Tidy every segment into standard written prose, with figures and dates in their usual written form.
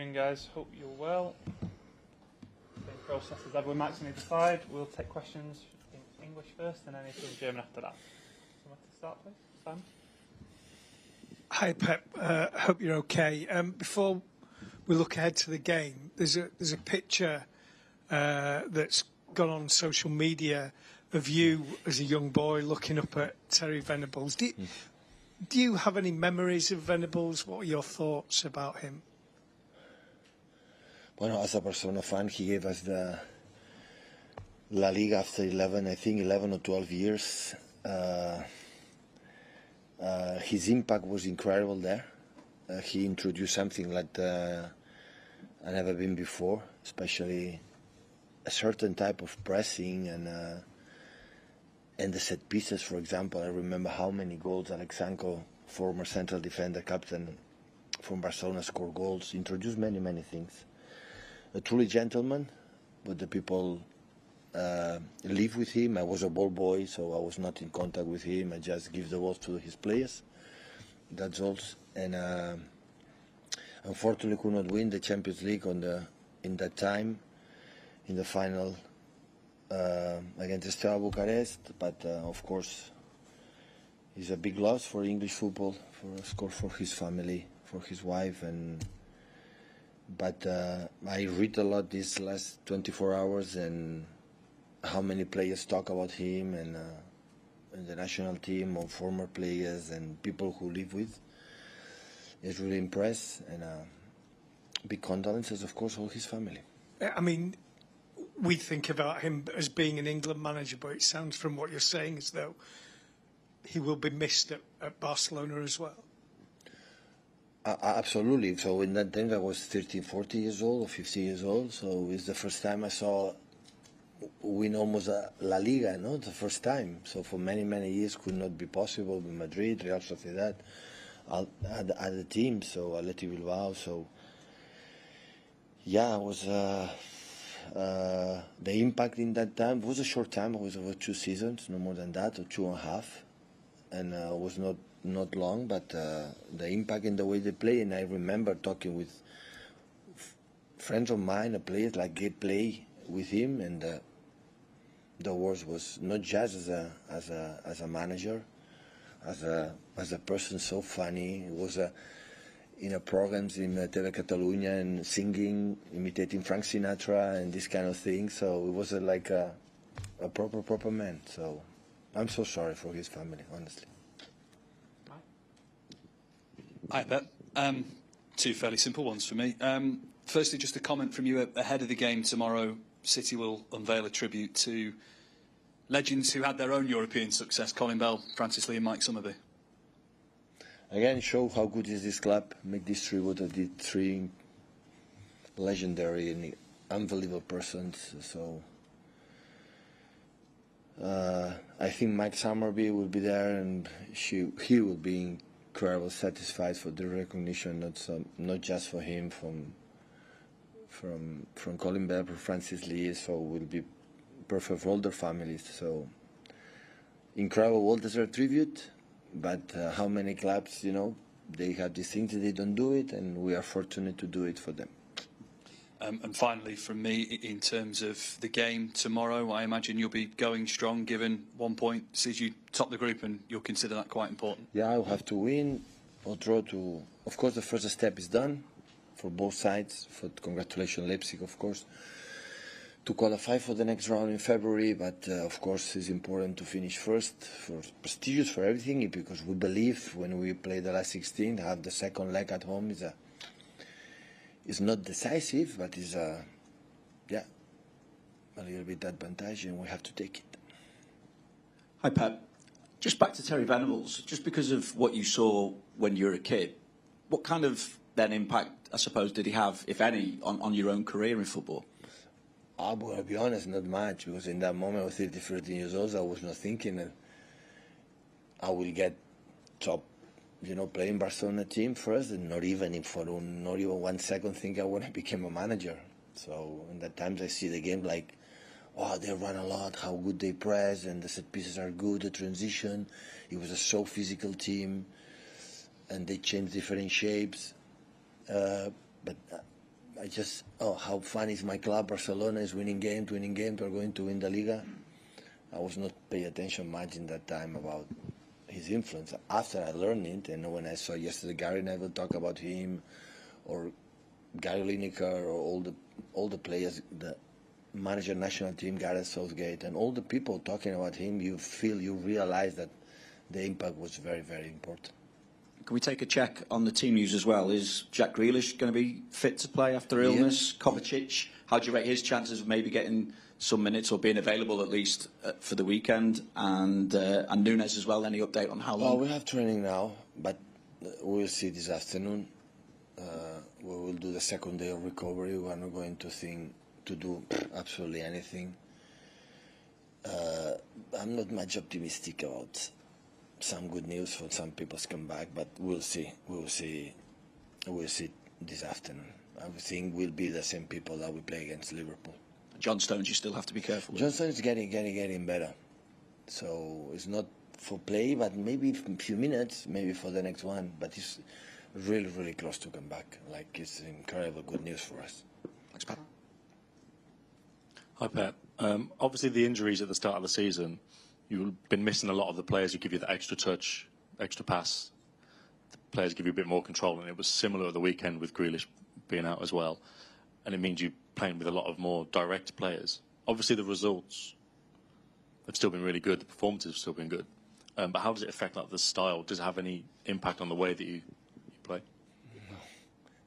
afternoon, guys. Hope you're well. Same process as ever. Max on either side. We'll take questions in English first and anything in German after that. Someone to start, please? Sam? Hi, Pep. Hope you're okay. Before we look ahead to the game, there's a picture that's gone on social media of you as a young boy looking up at Terry Venables. Do you have any memories of Venables? What are your thoughts about him? Bueno, as a Barcelona fan, he gave us the La Liga after 11 or 12 years. His impact was incredible there. He introduced something like I've never been before, especially a certain type of pressing and the set pieces, for example. I remember how many goals Alexanko, former central defender, captain from Barcelona, scored goals. Introduced many, many things. A truly gentleman, but the people live with him. I was a ball boy, so I was not in contact with him. I just give the balls to his players. That's all. And unfortunately, could not win the Champions League in that time, in the final against Steaua Bucharest. But of course, it's a big loss for English football, for his family, for his wife, But I read a lot these last 24 hours and how many players talk about him and the national team or former players and people who live with. It's really impressed and big condolences, of course, all his family. I mean, we think about him as being an England manager, but it sounds from what you're saying as though he will be missed at Barcelona as well. Absolutely. So in that time I was 13, 40 years old or 50 years old. So it's the first time I saw win almost a La Liga, no? The first time. So for many, many years could not be possible in Madrid, Real Sociedad, other teams, so Athletic Bilbao. So yeah, it was the impact in that time. It was a short time. It was over 2 seasons, no more than that, or 2.5, and it was not long, but the impact in the way they play. And I remember talking with friends of mine, players like Gay play with him, and the words was not just as a manager, as a person, so funny. It was in a programs in TV Catalunya and singing, imitating Frank Sinatra and this kind of thing. So it was like a proper man. So I'm so sorry for his family, honestly. Hi, Pep. 2 fairly simple ones for me. Firstly, just a comment from you ahead of the game tomorrow. City will unveil a tribute to legends who had their own European success: Colin Bell, Francis Lee and Mike Summerby. Again, show how good is this club. Make this tribute of the 3 legendary and unbelievable persons. So I think Mike Summerby will be there, and he will be incredible, satisfied for the recognition, not just for him, from Colin Bell, from Francis Lee. So will be perfect for all their families. So incredible, well-deserved tribute. But how many clubs, they have these things that they don't do it, and we are fortunate to do it for them. And finally, from me, in terms of the game tomorrow, I imagine you'll be going strong, given 1 point sees you top the group, and you'll consider that quite important. Yeah, I'll have to win or draw to. Of course, the first step is done for both sides. Congratulations, Leipzig, of course, to qualify for the next round in February. But of course, it's important to finish first, for prestigious for everything, because we believe when we play the last 16, have the second leg at home is not decisive, but is a little bit advantage, and we have to take it. Hi, Pep. Just back to Terry Venables, just because of what you saw when you were a kid, what kind of then impact, I suppose, did he have, if any, on your own career in football? I'm going to be honest, not much, because in that moment I was 13 years old. I was not thinking that I will get top, playing Barcelona team first, and not even 1 second think I want to become a manager. So in that times I see the game like, oh, they run a lot, how good they press, and the set pieces are good, the transition. It was a so physical team, and they changed different shapes. But I just, how fun is my club? Barcelona is winning games. We're going to win the Liga. I was not paying attention much in that time about his influence. After I learned it, and when I saw yesterday Gary Neville talk about him, or Gary Lineker, or all the players, the manager national team, Gareth Southgate, and all the people talking about him, you realize that the impact was very, very important. Can we take a check on the team news as well? Is Jack Grealish going to be fit to play after illness? Yeah. Kovacic, how do you rate his chances of maybe getting some minutes or being available at least for the weekend? And Nunes as well, any update on how long? Well, we have training now, but we'll see this afternoon. We will do the second day of recovery. We're not going to do absolutely anything. I'm not much optimistic about some good news for some people to come back, but we'll see. We'll see this afternoon. I think we'll be the same people that we play against Liverpool. John Stones, you still have to be careful with. John Stones is getting better. So it's not for play, but maybe a few minutes, maybe for the next one. But he's really, really close to come back. Like, it's incredible good news for us. Thanks, Pat. Hi, Pep. Obviously, the injuries at the start of the season, you've been missing a lot of the players who give you the extra touch, extra pass. The players give you a bit more control, and it was similar at the weekend with Grealish being out as well. And it means you're playing with a lot of more direct players. Obviously, the results have still been really good. The performances have still been good. But how does it affect the style? Does it have any impact on the way that you play? No.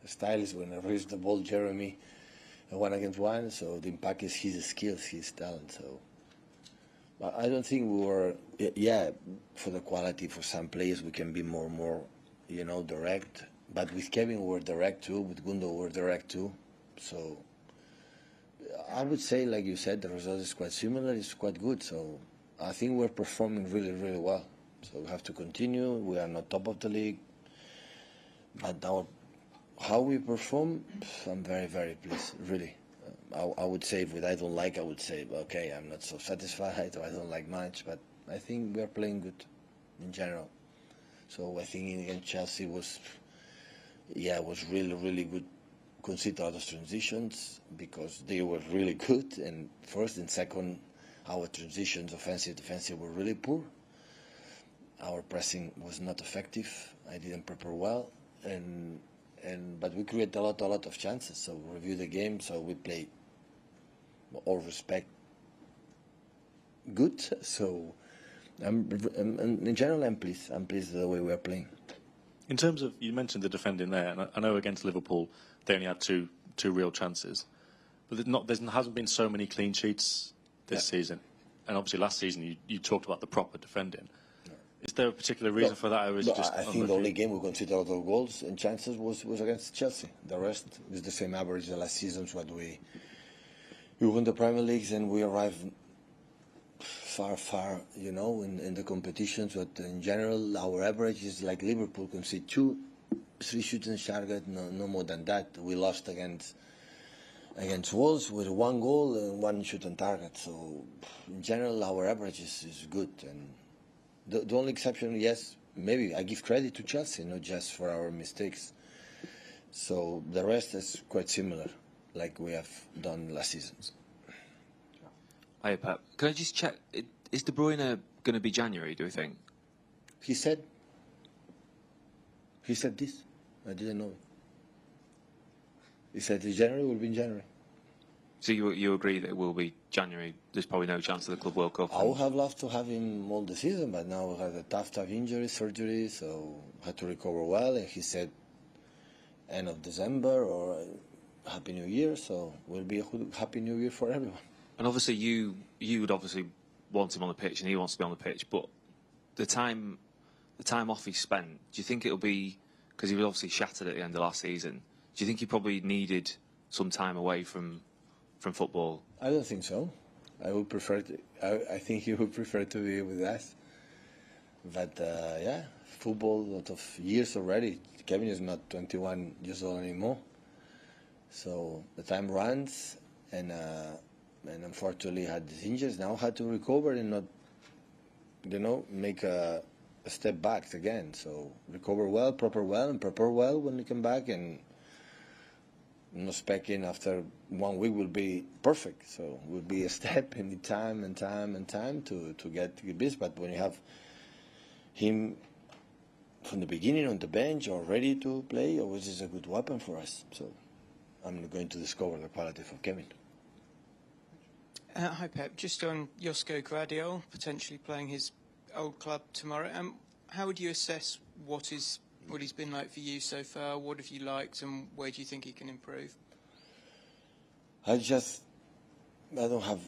The style is when I reach the ball, Jeremy, 1-against-1. So the impact is his skills, his talent. So, but I don't think we were. Yeah, for the quality, for some players we can be more, direct. But with Kevin we were direct too. With Gundo we were direct too. So I would say, like you said, the result is quite similar. It's quite good. So I think we're performing really, really well. So we have to continue. We are not top of the league, but how we perform, I'm very, very pleased. Really, I would say if I don't like, I would say okay, I'm not so satisfied, or I don't like much. But I think we are playing good in general. So I think against Chelsea was really, really good. Consider other transitions because they were really good, and first and second, our transitions, offensive, defensive, were really poor. Our pressing was not effective. I didn't prepare well, but we create a lot of chances. So we review the game. So we play, all respect, good. So in general, I'm pleased. I'm pleased with the way we are playing. In terms of, you mentioned the defending there, and I know against Liverpool they only had two real chances, but there hasn't been so many clean sheets this season. And obviously last season you talked about the proper defending. No. Is there a particular reason for that, or is it just? I think the only game we conceded a lot of goals and chances was against Chelsea. The rest is the same average the last seasons. What we won the Premier Leagues and we arrived far, in the competitions. But in general, our average is like Liverpool concede 2-3 shoots in target, no more than that. We lost against Wolves with 1 goal and 1 shot on target. So in general, our average is good. And the only exception, yes, maybe I give credit to Chelsea, not just for our mistakes. So the rest is quite similar, like we have done last seasons. Hi, Pep. Can I just check, is De Bruyne going to be January, do we think? He said this. I didn't know. He said in January, will be in January. So you agree that it will be January? There's probably no chance of the Club World Cup? I would have loved to have him all the season, but now we had a tough injury, surgery, so had to recover well. And he said end of December or Happy New Year, so will be a Happy New Year for everyone. And obviously you would obviously want him on the pitch, and he wants to be on the pitch, but the time off he spent, do you think it'll be, because he was obviously shattered at the end of last season, do you think he probably needed some time away from football? I don't think so. I would prefer I think he would prefer to be with us. But football, a lot of years already. Kevin is not 21 years old anymore. So the time runs, and unfortunately had these injuries. Now had to recover and not, make a step back again. So recover well, prepare well when we come back, and not expecting after 1 week will be perfect. So it will be a step in time to get this. But when you have him from the beginning on the bench or ready to play, always is a good weapon for us. So I'm going to discover the quality of Kevin. Hi Pep, just on Josko Guardiola potentially playing his old club tomorrow. How would you assess what he's been like for you so far? What have you liked, and where do you think he can improve? I don't have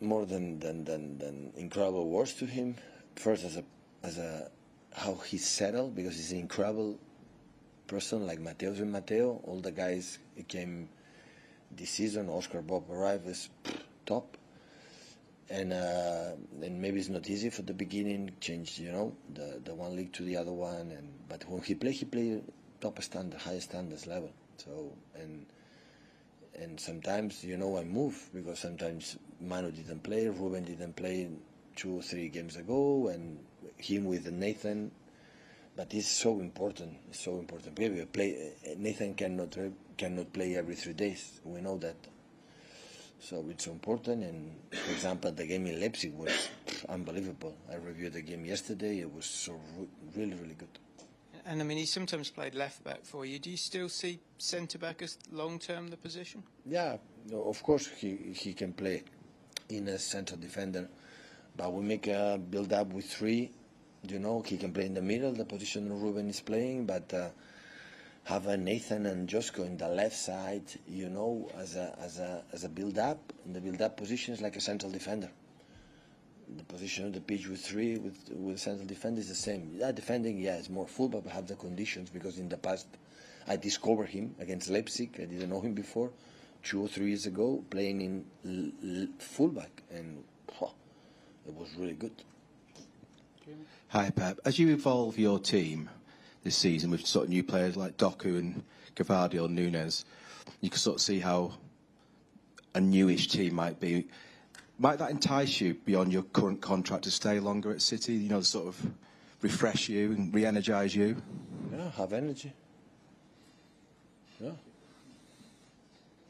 more than incredible words to him. First, as a how he's settled, because he's an incredible person like Mateo's and Mateo. All the guys who came this season, Oscar Bob arrived, was top. And maybe it's not easy for the beginning, change, the one league to the other one. But when he played top standard, high standards level. So, and sometimes, I move, because sometimes Manu didn't play, Ruben didn't play 2 or 3 games ago, and him with Nathan. But it's so important. It's so important. Nathan cannot play every 3 days. We know that. So it's so important. And for example, the game in Leipzig was unbelievable. I reviewed the game yesterday. It was so really, really good. And I mean, he sometimes played left back for you. Do you still see centre back as long term the position? Yeah, of course he can play in a central defender, but we make a build up with 3. He can play in the middle, the position Ruben is playing, but have a Nathan and Josko in the left side, as a build up. And the build up position is like a central defender. The position of the pitch with 3 with central defender is the same. Yeah, defending, it's more full, but have the conditions, because in the past I discovered him against Leipzig. I didn't know him before, 2 or 3 years ago, playing in fullback, and it was really good. Hi Pep, as you evolve your team this season with sort of new players like Doku and Gavardio and Nunes, you can sort of see how a newish team might be. Might that entice you beyond your current contract to stay longer at City, sort of refresh you and re-energise you? Yeah, have energy. Yeah.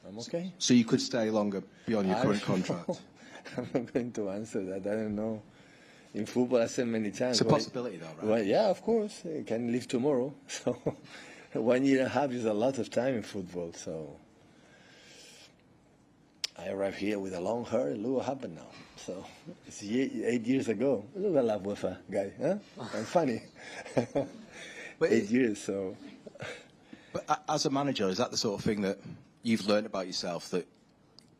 I'm okay. So you could stay longer beyond your current contract? I'm not going to answer that. I don't know. In football, I said many times. It's a possibility, though, right? Well, yeah, of course. I can leave tomorrow. So 1 year and a half is a lot of time in football. So I arrived here with a long hair. Look what happened now. So it's 8 years ago. Look at that with a guy, huh? I'm funny. 8 years, so. But as a manager, is that the sort of thing that you've learned about yourself that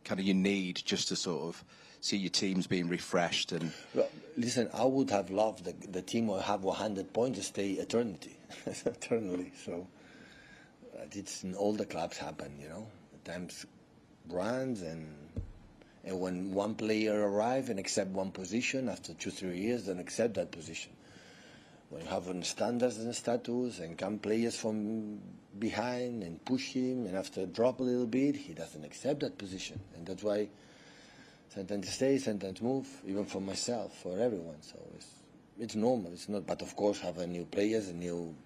kind of you need just to sort of see your teams being refreshed? And well, listen, I would have loved the team will have 100 points to stay eternally. So it's in all the clubs happen, At times runs, and when one player arrive and accept one position after 2-3 years, then accept that position. When you have standards and status and come players from behind and push him, and after drop a little bit, he doesn't accept that position, and that's why. Sometimes stay, sometimes move, even for myself, for everyone. So it's normal. It's not, but of course, have a new players, a new,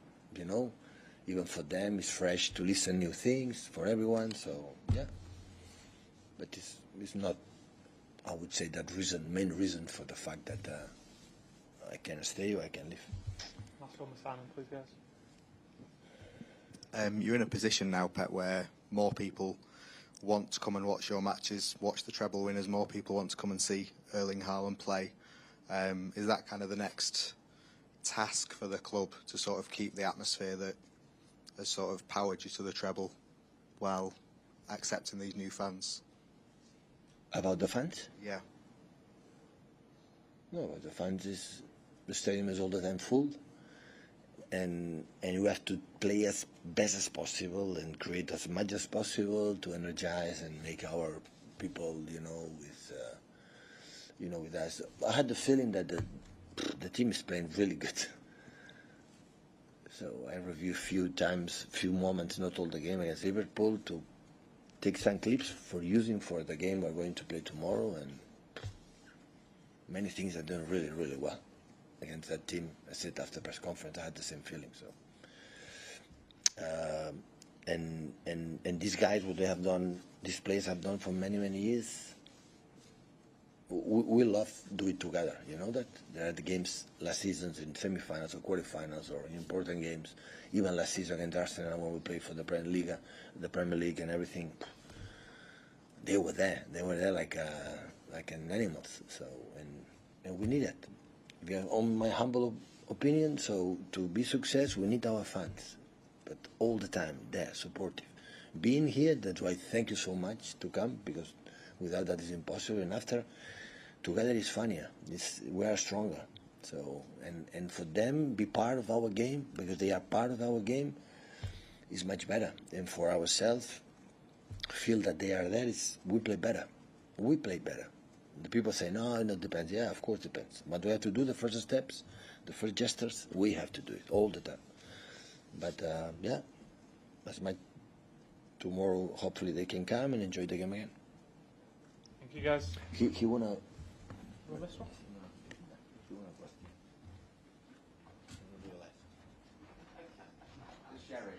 even for them, it's fresh to listen new things for everyone. So yeah, but it's not. I would say that main reason for the fact that I can stay or I can leave. Last one with Simon, please, guys. You're in a position now, Pep, where more people want to come and watch your matches, watch the treble winners. More people want to come and see Erling Haaland play. Is that kind of the next task for the club, to sort of keep the atmosphere that has sort of powered you to the treble while accepting these new fans? About the fans? Yeah. No, the fans the stadium is all the time full. And you have to play as best as possible and create as much as possible to energize and make our people, with us. I had the feeling that the team is playing really good. So I reviewed few moments, not all the game against Liverpool, to take some clips for using for the game we're going to play tomorrow, and many things are doing really, really well against that team. I said after the press conference, I had the same feeling. So and these guys, what they have done, these players have done for many, many years. We love do it together. You know that there are the games last season in semi-finals or quarterfinals or in important games. Even last season against Arsenal when we played for the Premier League and everything. They were there. They were there like an animals. So and we need it. On my humble opinion, so to be success, we need our fans, but all the time there, supportive. Being here, that's why thank you so much to come, because without that it's impossible. And after, together is funnier. We are stronger. So and for them be part of our game, because they are part of our game, is much better. And for ourselves, feel that they are there, we play better. We play better. The people say, no, it depends. Yeah, of course it depends. But we have to do the first steps, the first gestures. We have to do it all the time. But, yeah, that's my... Tomorrow, hopefully they can come and enjoy the game again. Thank you, guys. He wanna... Well, this one? Sherry.